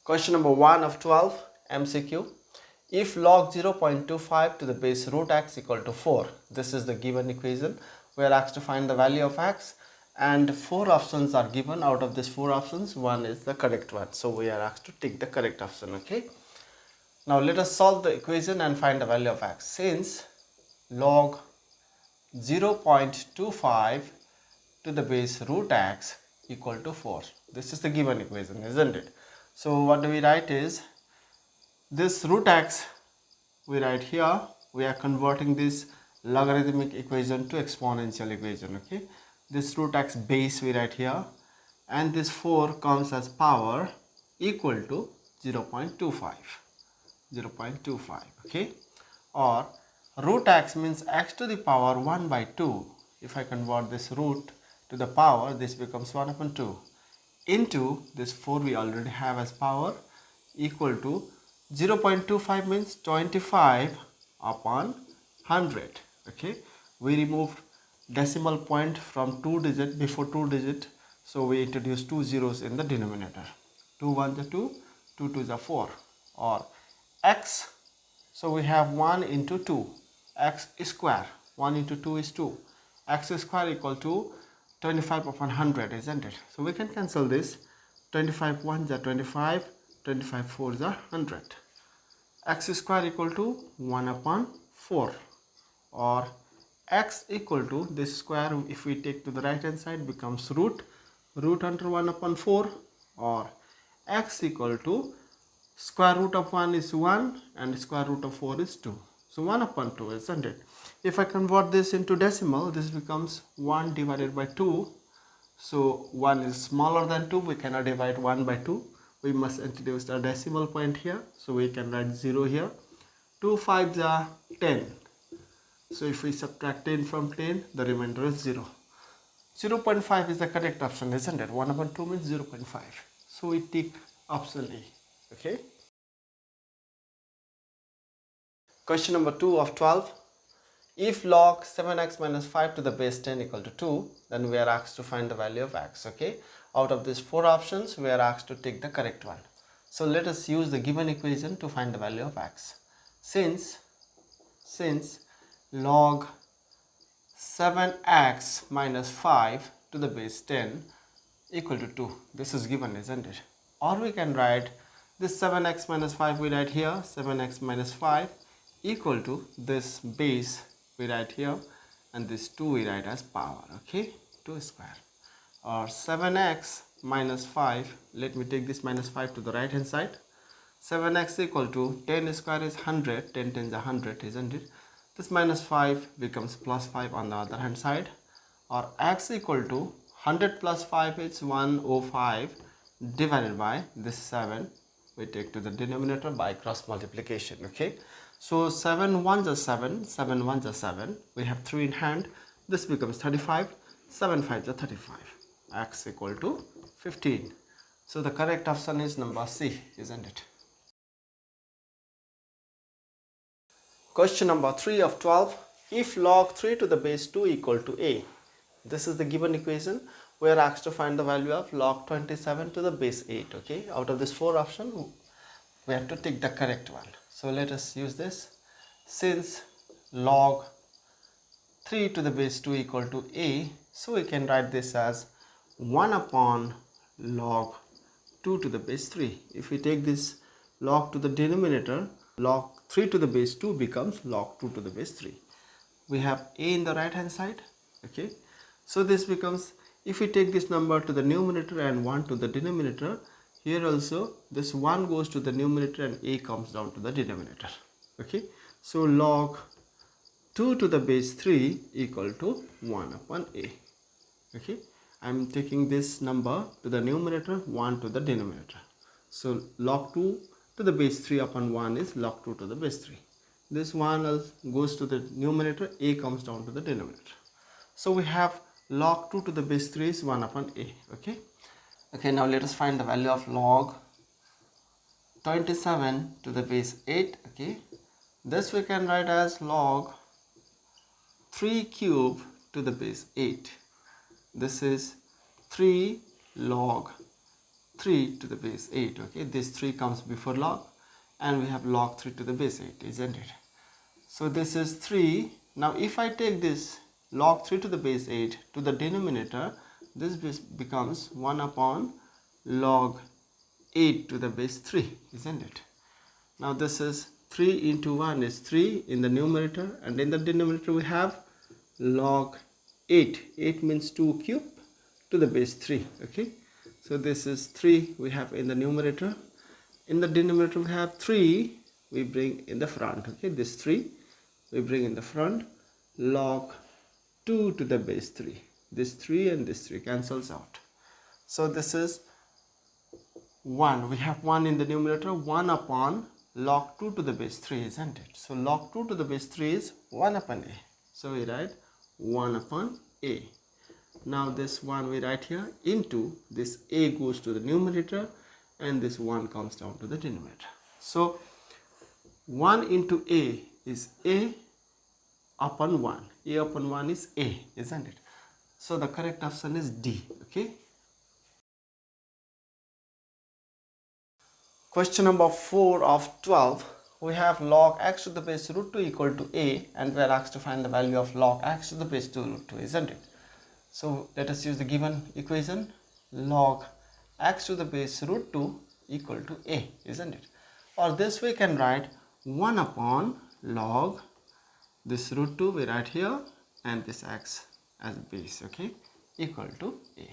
Question number 1 of 12 MCQ. If log 0.25 to the base root x equal to 4, this is the given equation. We are asked to find the value of x and 4 options are given. Out of these 4 options, one is the correct one. So we are asked to take the correct option. Okay. Now let us solve the equation and find the value of x. Since log 0.25 to the base root x equal to 4. This is the given equation, isn't it? So what do we write is, this root x we write here, we are converting this logarithmic equation to exponential equation. Okay, this root x base we write here, and this 4 comes as power equal to 0.25. Okay, or root x means x to the power 1 by 2. If I convert this root to the power, this becomes 1 upon 2 into this 4 we already have as power equal to 0.25 means 25 upon 100. Okay, we removed decimal point from 2 digit before 2 digit, so we introduce 2 zeros in the denominator. 2 1 is 2, 2 2 is 4, or x, so we have 1 into 2, x square, 1 into 2 is 2, x square equal to 25 upon 100, isn't it? So we can cancel this. 25 1 is 25, 25 4 is 100. X square equal to 1 upon 4, or x equal to this square, if we take to the right hand side, becomes root under 1 upon 4, or x equal to square root of 1 is 1 and square root of 4 is 2. So 1 upon 2, isn't it? If I convert this into decimal, this becomes 1 divided by 2. So 1 is smaller than 2, we cannot divide 1 by 2. We must introduce a decimal point here. So we can write 0 here. 2 5s are 10. So if we subtract 10 from 10, the remainder is 0. 0.5 is the correct option, isn't it? 1 upon 2 means 0.5. So we tick option A. Okay. Question number 2 of 12. If log 7x minus 5 to the base 10 equal to 2, then we are asked to find the value of x. Okay. Out of these 4 options, we are asked to take the correct one. So let us use the given equation to find the value of x. Since log 7x minus 5 to the base 10 equal to 2, this is given, isn't it? Or we can write this 7x minus 5, we write here 7x minus 5 equal to this base we write here, and this 2 we write as power. Okay, 2 square, or 7x minus 5, let me take this minus 5 to the right hand side. 7x equal to 10 square is 100, 10 10 is 100, isn't it? This minus 5 becomes plus 5 on the other hand side, or x equal to 100 plus 5 is 105 divided by this 7 we take to the denominator by cross multiplication. Okay, so 7 1s are 7, 7 1s are 7, we have 3 in hand, this becomes 35, 7 5s are 35, x equal to 15. So the correct option is number C, isn't it? Question number 3 of 12. If log 3 to the base 2 equal to a, this is the given equation. We are asked to find the value of log 27 to the base 8. Okay, out of this 4 options, we have to take the correct one. So let us use this. Since log 3 to the base 2 equal to a, so we can write this as 1 upon log 2 to the base 3. If we take this log to the denominator, log 3 to the base 2 becomes log 2 to the base 3. We have a in the right hand side. Okay, so this becomes, if we take this number to the numerator and 1 to the denominator, here also this 1 goes to the numerator and a comes down to the denominator. Okay, so log 2 to the base 3 equal to 1 upon a. Okay, I am taking this number to the numerator, 1 to the denominator. So log 2 to the base 3 upon 1 is log 2 to the base 3. This 1 goes to the numerator, a comes down to the denominator. So we have log 2 to the base 3 is 1 upon a. Okay, now let us find the value of log 27 to the base 8. Okay, this we can write as log 3 cube to the base 8. This is 3 log 3 to the base 8. Okay, this 3 comes before log, and we have log 3 to the base 8, isn't it? So this is 3. Now if I take this log 3 to the base 8 to the denominator, this becomes 1 upon log 8 to the base 3, isn't it? Now this is 3 into 1 is 3 in the numerator, and in the denominator we have log 8. 8 means 2 cube to the base 3. Okay, so this is 3 we have in the numerator. In the denominator we have 3 we bring in the front. Okay, this 3 we bring in the front. Log 2 to the base 3. This 3 and this 3 cancels out. So this is 1. We have 1 in the numerator. 1 upon log 2 to the base 3, isn't it? So log 2 to the base 3 is 1 upon a. So we write 1 upon a. Now this 1 we write here into this a goes to the numerator, and this 1 comes down to the denominator. So 1 into a is a upon 1. A upon 1 is a, isn't it? So the correct option is D. Okay. Question number 4 of 12. We have log x to the base root 2 equal to a, and we are asked to find the value of log x to the base 2 root 2, isn't it? So let us use the given equation. Log x to the base root 2 equal to a, isn't it? Or this we can write 1 upon log this root 2 we write here, and this x as base, okay, equal to a.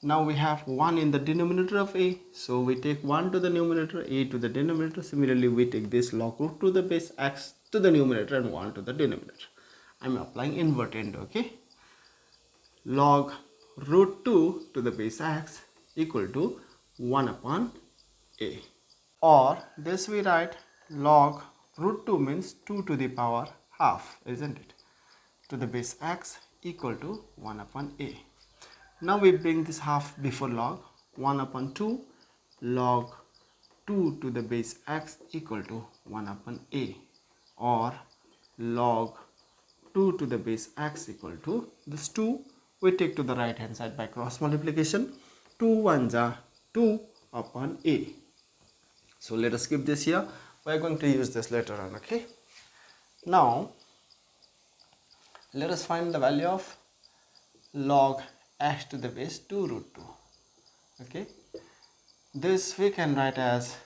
Now we have 1 in the denominator of a, so we take 1 to the numerator, a to the denominator. Similarly, we take this log root to the base x to the numerator and 1 to the denominator. I am applying inverted, okay. Log root 2 to the base x equal to 1 upon a. Or this we write log root 2 means 2 to the power half, isn't it, to the base x equal to 1 upon a. Now we bring this half before log. 1 upon 2 log 2 to the base x equal to 1 upon a, or log 2 to the base x equal to this 2 we take to the right hand side by cross multiplication. 2 ones are 2 upon a. So let us skip this here. We are going to use this later on. Okay. Now let us find the value of log x to the base 2 root 2. Okay, this we can write as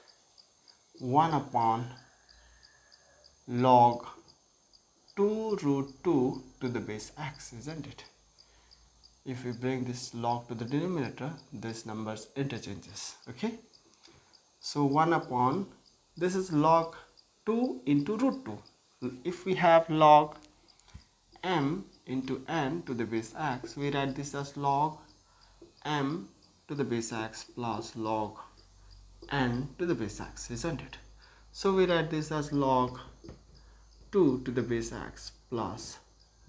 1 upon log 2 root 2 to the base x, isn't it? If we bring this log to the denominator, this numbers interchanges. Okay, so 1 upon, this is log 2 into root 2. If we have log m into n to the base x, we write this as log m to the base x plus log n to the base x, isn't it? So we write this as log 2 to the base x plus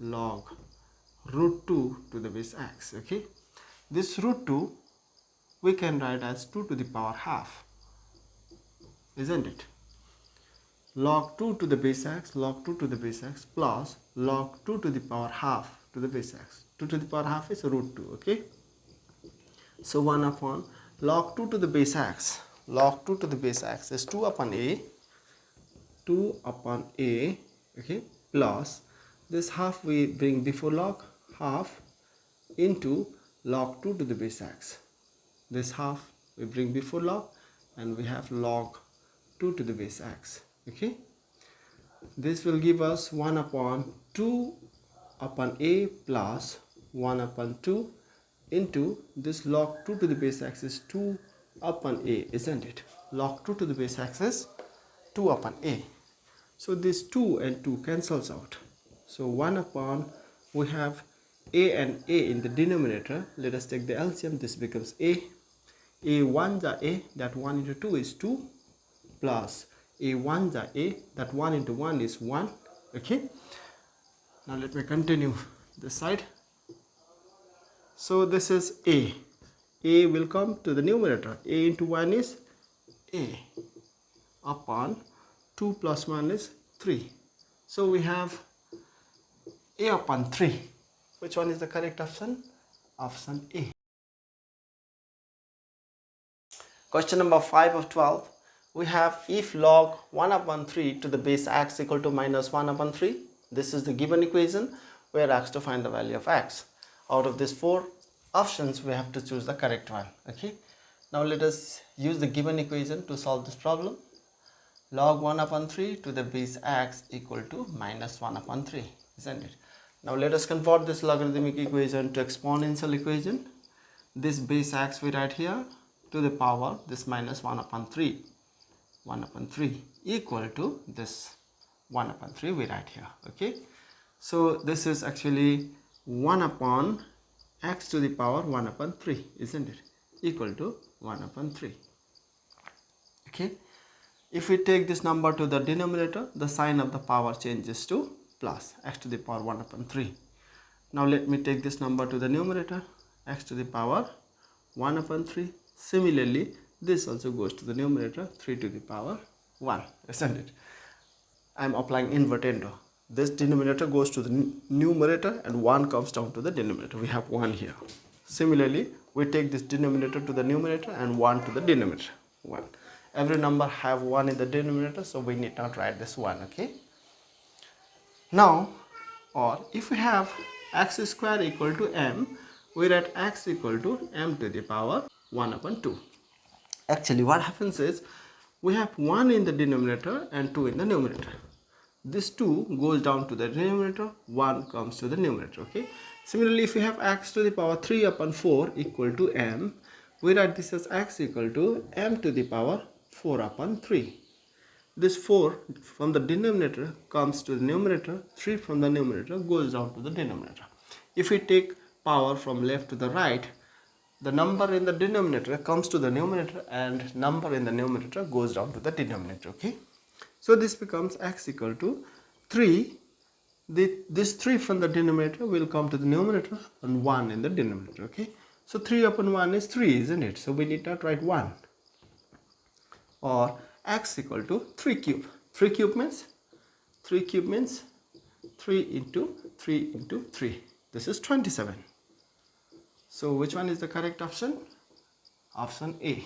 log root 2 to the base x. Okay, this root 2 we can write as 2 to the power half, isn't it? Log 2 to the base x, log 2 to the base x plus log 2 to the power half to the base x. 2 to the power half is root 2. Okay, so 1 upon log 2 to the base x, log 2 to the base x is 2 upon a, 2 upon a, okay, plus this half we bring before log, half into log 2 to the base x. This half we bring before log, and we have log 2 to the base x. Okay, this will give us 1 upon 2 upon a plus 1 upon 2 into this log 2 to the base x is 2 upon a, isn't it? Log 2 to the base x is 2 upon a. So this 2 and 2 cancels out. So 1 upon, we have a and a in the denominator. Let us take the LCM. This becomes a. A 1s are a, that 1 into 2 is 2, plus a 1s are a, that 1 into 1 is 1. Okay, now let me continue this side. So this is a. A will come to the numerator. A into 1 is a upon 2 plus 1 is 3. So we have a upon 3. Which one is the correct option? Option A. Question number 5 of 12. We have if log 1 upon 3 to the base x equal to minus 1 upon 3. This is the given equation. We are asked to find the value of x. Out of these 4 options, we have to choose the correct one. Okay. Now let us use the given equation to solve this problem. Log 1 upon 3 to the base x equal to minus 1 upon 3, isn't it? Now let us convert this logarithmic equation to exponential equation. This base x we write here to the power this minus 1 upon 3. 1 upon 3 equal to this 1 upon 3 we write here. Okay. So this is actually 1 upon x to the power 1 upon 3, isn't it? Equal to 1 upon 3. Okay. If we take this number to the denominator, the sign of the power changes to plus x to the power 1 upon 3. Now let me take this number to the numerator, x to the power 1 upon 3. Similarly, this also goes to the numerator, 3 to the power 1, isn't it? I am applying invertendo. This denominator goes to the numerator and 1 comes down to the denominator. We have 1 here. Similarly, we take this denominator to the numerator and 1 to the denominator. 1. Every number have 1 in the denominator, so we need not write this 1. Okay. Now, or if we have x square equal to m, we write x equal to m to the power 1 upon 2. Actually, what happens is we have 1 in the denominator and 2 in the numerator. This 2 goes down to the denominator, 1 comes to the numerator. Okay. Similarly, if we have x to the power 3 upon 4 equal to m, we write this as x equal to m to the power 4 upon 3. This 4 from the denominator comes to the numerator, 3 from the numerator goes down to the denominator. If we take power from left to the right, the number in the denominator comes to the numerator and number in the numerator goes down to the denominator. Okay. So this becomes x equal to 3. This 3 from the denominator will come to the numerator and 1 in the denominator. Okay. So 3 upon 1 is 3, isn't it? So we need not write 1. Or x equal to 3 cube. 3 cube means 3 into 3 into 3. This is 27. So which one is the correct option? Option A.